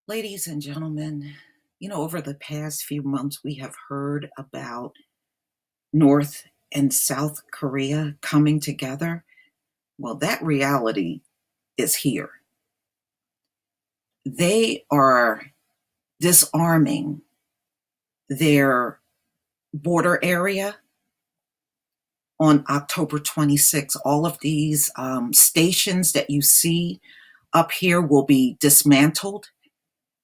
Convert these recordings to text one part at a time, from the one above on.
Ladies and gentlemen, over the past few months, we have heard about North and South Korea coming together. Well, that reality is here. They are disarming their border area on October 26th. All of these stations that you see up here will be dismantled,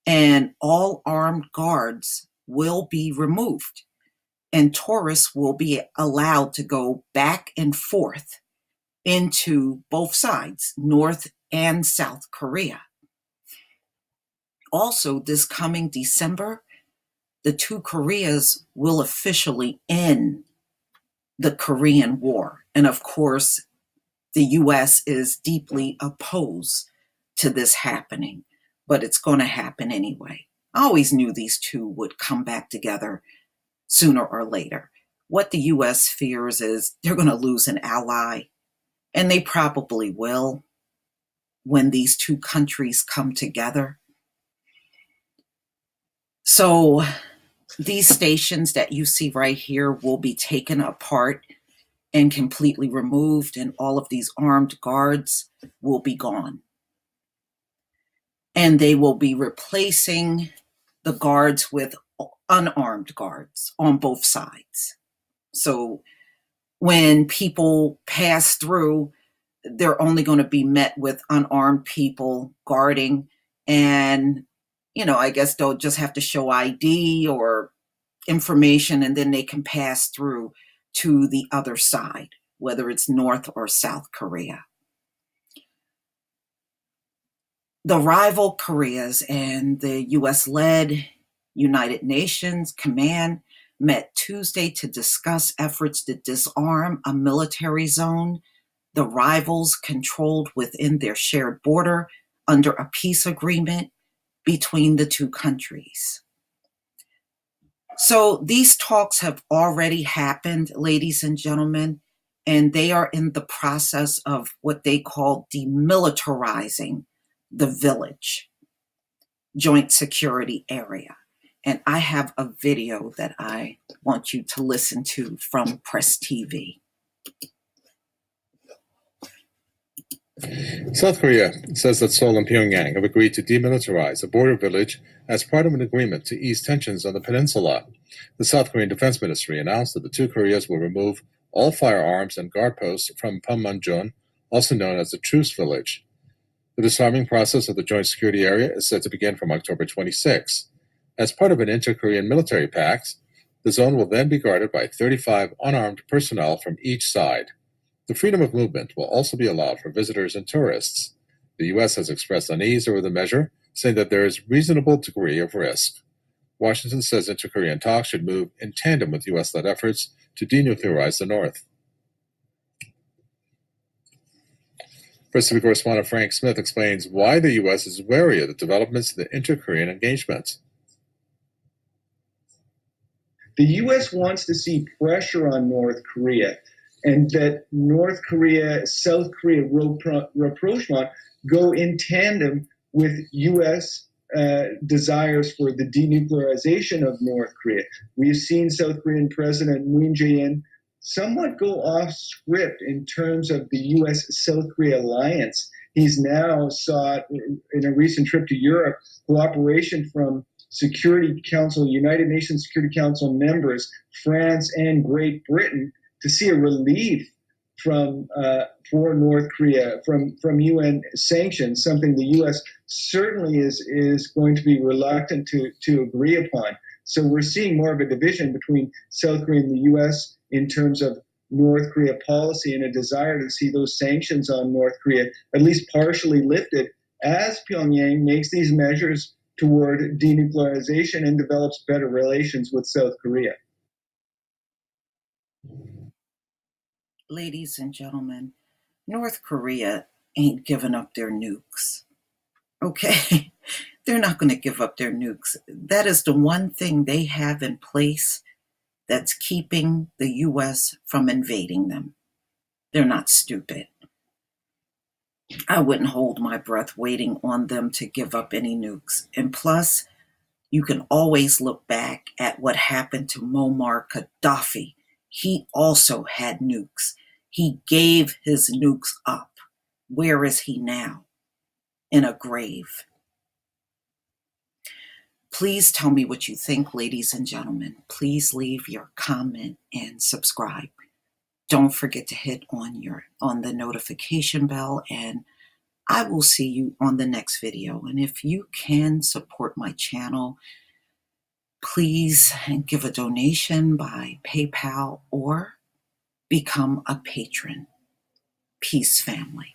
and all armed guards will be removed, and tourists will be allowed to go back and forth into both sides, North and South Korea. Also, this coming December, the two Koreas will officially end the Korean War. And of course, the US is deeply opposed to this happening, but it's going to happen anyway. I always knew these two would come back together sooner or later. What the US fears is they're going to lose an ally, and they probably will when these two countries come together. So these stations that you see right here will be taken apart and completely removed, and all of these armed guards will be gone. And they will be replacing the guards with unarmed guards on both sides. So when people pass through, they're only going to be met with unarmed people guarding, and I guess they'll just have to show ID or information, and then they can pass through to the other side, whether it's North or South Korea. The rival Koreas and the US-led United Nations Command met Tuesday to discuss efforts to disarm a military zone the rivals controlled within their shared border under a peace agreement between the two countries. So these talks have already happened, ladies and gentlemen, and they are in the process of what they call demilitarizing the village, joint security area. And I have a video that I want you to listen to from Press TV. South Korea says that Seoul and Pyongyang have agreed to demilitarize a border village as part of an agreement to ease tensions on the peninsula. The South Korean Defense Ministry announced that the two Koreas will remove all firearms and guard posts from Panmunjom, also known as the Truce Village. The disarming process of the joint security area is set to begin from October 26. As part of an inter-Korean military pact, the zone will then be guarded by 35 unarmed personnel from each side. The freedom of movement will also be allowed for visitors and tourists. The U.S. has expressed unease over the measure, saying that there is a reasonable degree of risk. Washington says inter-Korean talks should move in tandem with U.S.-led efforts to denuclearize the North. Press TV correspondent Frank Smith explains why the U.S. is wary of the developments of the inter-Korean engagement. The U.S. wants to see pressure on North Korea, and that North Korea, South Korea rapprochement go in tandem with U.S. Desires for the denuclearization of North Korea. We've seen South Korean President Moon Jae-in somewhat go off script in terms of the U.S.-South Korea alliance. He's now sought, in a recent trip to Europe, cooperation from Security Council, United Nations Security Council members, France and Great Britain, to see a relief from for North Korea from UN sanctions, something the U.S. certainly is going to be reluctant to agree upon. So we're seeing more of a division between South Korea and the U.S. in terms of North Korea policy and a desire to see those sanctions on North Korea at least partially lifted as Pyongyang makes these measures toward denuclearization and develops better relations with South Korea. Ladies and gentlemen, North Korea ain't giving up their nukes. Okay? They're not going to give up their nukes. That is the one thing they have in place that's keeping the U.S. from invading them. They're not stupid. I wouldn't hold my breath waiting on them to give up any nukes. And plus, you can always look back at what happened to Muammar Gaddafi. He also had nukes. He gave his nukes up. Where is he now? In a grave. Please tell me what you think, ladies and gentlemen. Please leave your comment and subscribe. Don't forget to hit on the notification bell, and I will see you on the next video. And if you can support my channel, please give a donation by PayPal or become a patron. Peace, family.